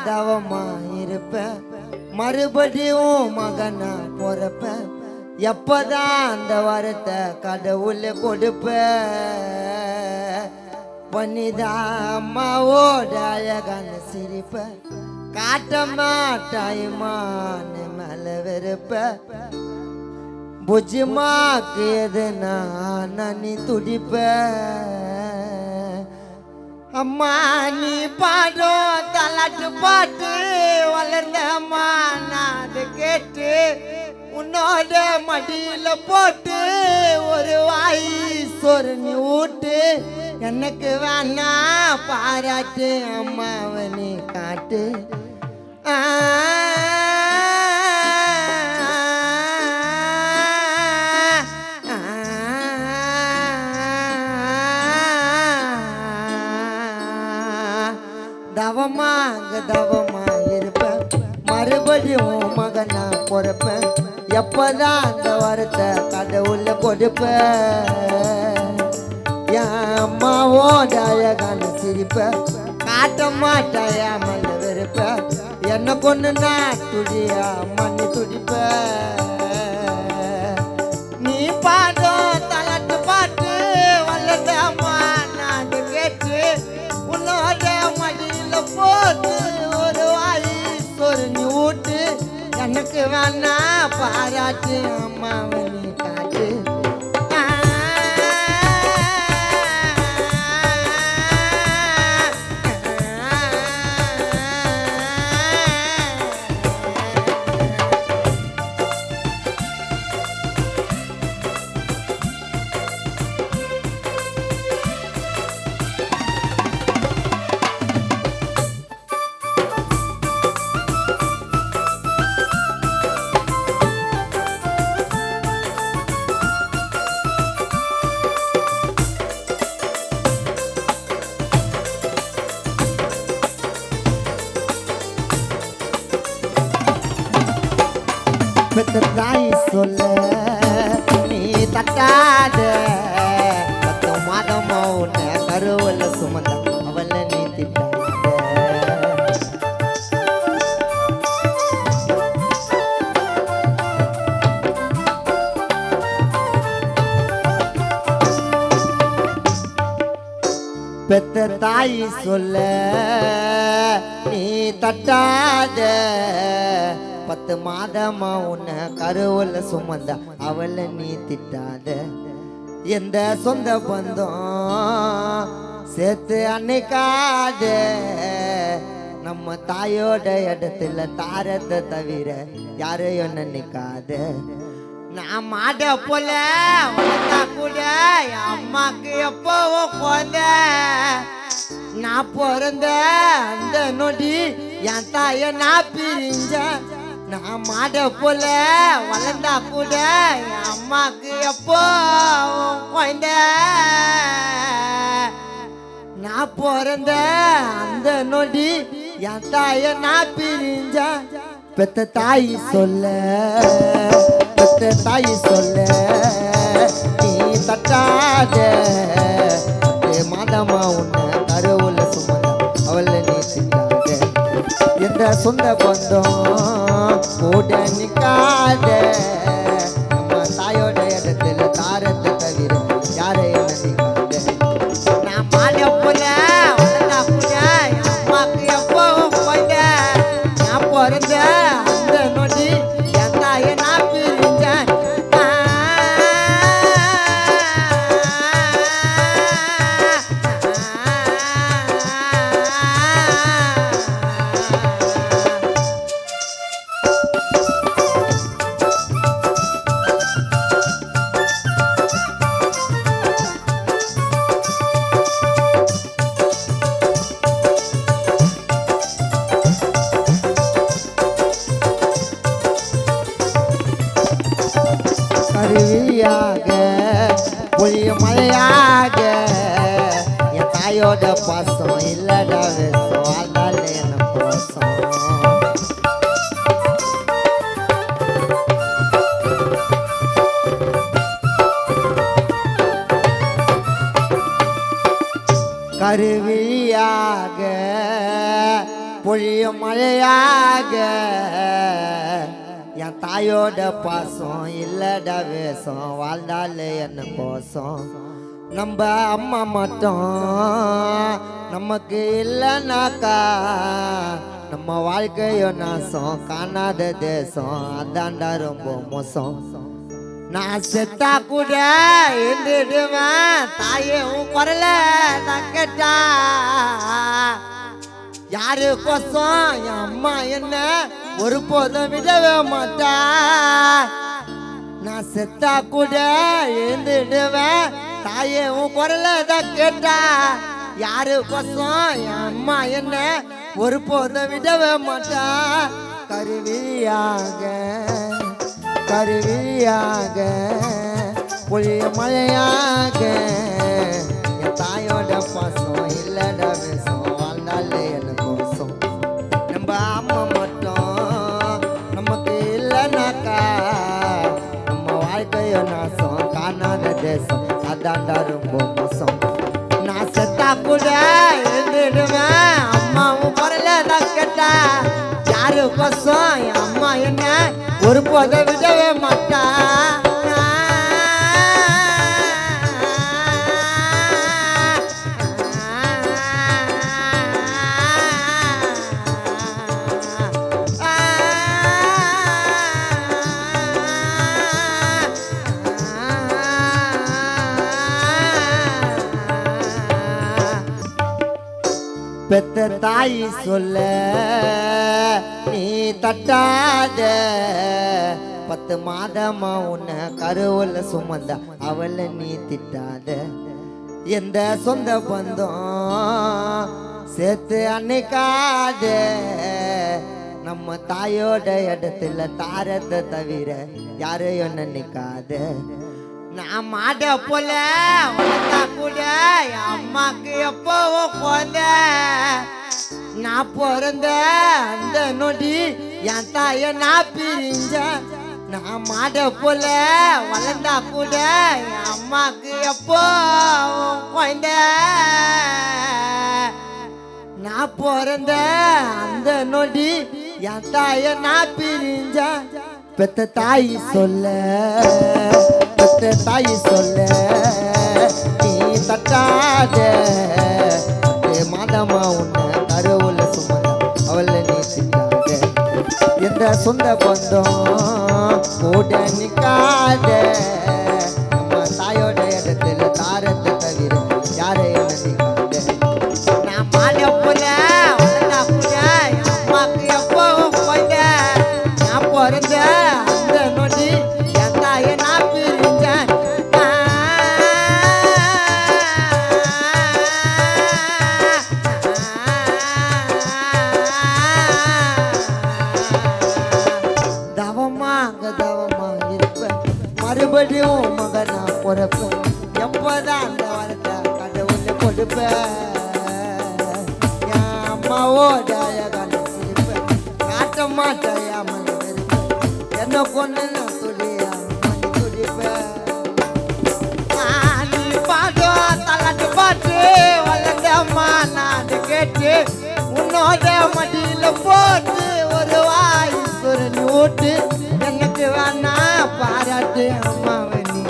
தவமா இருப்ப மறுபடியும் மகனா பொறப்ப எப்பதான் அந்த வரத்தை கடவுள கொடுப்ப பண்ணிதா அம்மாவோட அழகான சிரிப்ப காட்ட மாட்டாயுமான மேல வெறுப்ப புஜிமாக்கு எதுனா நீ துடிப்ப அம்மா நீ பாடும் தலாட்டு பாட்டு வளர்ந்த அம்மா நான் கேட்டு உன்னோட மடியில போட்டு ஒரு வாய் சொரு நீ ஊட்டு எனக்கு வேணா பாராட்டு அம்மாவை நீ காட்டு தவமா இருப்ப மறுபடியும் மகனா பொறப்ப எப்பதான் அந்த வரத்தை கடவுள கொடுப்ப என் அம்மாவோட அழகான சிரிப்ப காட்ட மாட்டாயா மல்ல வெறுப்ப என்ன கொண்டுனா துடியா மண்ணு துடிப்ப நீ பாடும் தலாட்டு பாட்டு வளர்ந்த அம்மா நான் கேட்டு உன்னோட மடியில போட்டு ஒரு வாய் சொரு நீ ஊட்டு எனக்கு வேணா பாராட்டு அம்மாவை நீ காட்டு பெத்த தாய் சொல்ல நீ தட்டாத 10 மாதமா உன்னை கருவல சுமந்த அவளை நீ திட்டாத பெத்த தாய் சொல்ல நீ தட்டாத 10 மாதமா உன்னை கருவல சுமந்த அவளை நீ திட்டாத எந்த சொந்த பந்தம் சேர்த்து அன்னைக்காத நம்ம தாயோட இடத்துல தாரத்தை தவிர யாரையும் நினைக்காத நான் மாட போல வளர்த்தா கூட என் அம்மாக்கு எப்பவும் குழந்த நான் பிறந்த அந்த நொடி என் தாய நான் பிரிஞ்ச நான் மாட போல வளர்ந்தா கூட என் அம்மாக்கு எப்போ குழந்த நான் பிறந்த அந்த நொடி என் தாய நான் பிரிஞ்ச பெத்த தாய் சொல்ல நீ தட்டாத மாதமா உன்னை கருவுல சுமந்த அவளை நீ திட்டாத எந்த சொந்த பந்தம் கூட நிக்காத நம்ம தாயோட இடத்துல தாரத்தை தவிர யாரையும் நினைக்காத நான் மாட போல வளர்ந்தா கூட அம்மாக்கு எப்பவும் போய்ந்த நான் பிறந்த அந்த நொடி என் தாயை நான் பிரிஞ்சேன் தாயோட பாசம் இல்லடா வேஷம் வாழ்ந்தாலே என்ன பாசம் கருவியாக பொழிய மழையாக என் தாயோட பாசம் இல்லடா வேஷம் வாழ்ந்தாலே என்ன கோசம் நம்ம அம்மா மட்டும் நமக்கு இல்லைனாக்கா நம்ம வாழ்க்கையோ நாசம் காணாத தேசம் அதாண்டா ரொம்ப மோசம் நான் செத்தா கூட இருந்துடுவேன் தாயே உன் குரல கேட்டா யாரு கோசம் என் அம்மா என்ன ஒரு போதும் விடவே மாட்டா நான் செத்தா கூட இருந்துடுவேன் தாயே உன் குரல கேட்டா யாரு கோசம் என் அம்மா என்ன ஒரு போதும் விடவே மாட்டா கருவியாக கருவியாக பொழிய மழையாக என் தாயோட பாசம் இல்லடா வேஷம் வாழ்ந்தாலே என்ன கோசம் நம்ம அம்மா மட்டும் நமக்கு இல்லைனாக்கா நம்ம வாழ்க்கையோ நாசம் காணாத தேசம் அதாண்டா ரொம்ப மோசம் நான் செத்தா கூட இருந்துடுவேன் அம்மாவும் குரல கேட்டா யாரு கோசம் என் அம்மா என்ன ஒரு போத விடவே மாட்டா பெத்த தாய் சொல்ல நீ தட்டாத 10 மாதமா உன்னை கருவுல சுமந்தா அவளை நீ திட்டாத எந்த சொந்த பந்தம் சேர்த்து அன்னைக்காத நம்ம தாயோட இடத்துல தாரத்தை தவிர யாரையும் நினைக்காத நான் மாட போல வளர்த்தா கூட என் அம்மாக்கு எப்பவும் போந்த நான் பிறந்த அந்த நொடி என் தாய நான் பிரிஞ்ச நான் மாட போல வளர்ந்தா கூட என் அம்மாக்கு எப்போ குழந்த நான் பிறந்த அந்த நொடி என் தாய நான் பிரிஞ்ச பெத்த தாய் சொல்ல பெத்த தாய் சொல்ல நீ தட்டாத 10 மாதமா உன்னை கருவுல சுமந்தா அவளை நீ திட்டாத எந்த சொந்த பந்தம் கூட நிக்காத நம்ம தாயோட இடத்துல தாரத்தை தவிர யாரையும் நினைக்காத நான் மாலை போல வளர்ந்தா கூட என் அம்மாக்கு எப்பவும் போய்ந்த நான் பிறந்த அந்த நொடி என் தாயை நான் பிரிஞ்சேன் தவமா இருப்பேன் மறுபடியும் மகனா பிறப்பேன் எப்பதான் அந்த வரத்தை கடவுளை கொடுப்பேன் என் அம்மாவோட அழகான சிரிப்பேன் காட்ட மாட்டேன் என்ன கொண்டு நான் துடியா மணி துடிப்பேன் நீ பாடும் தலாட்டு பாட்டு வளர்ந்தம்மா நான் கேட்டு உன்னோட மடியில போட்டு ஒரு வாய் சுரணி ஊட்டு எனக்கு வேணா பாராட்டு அம்மாவை நீ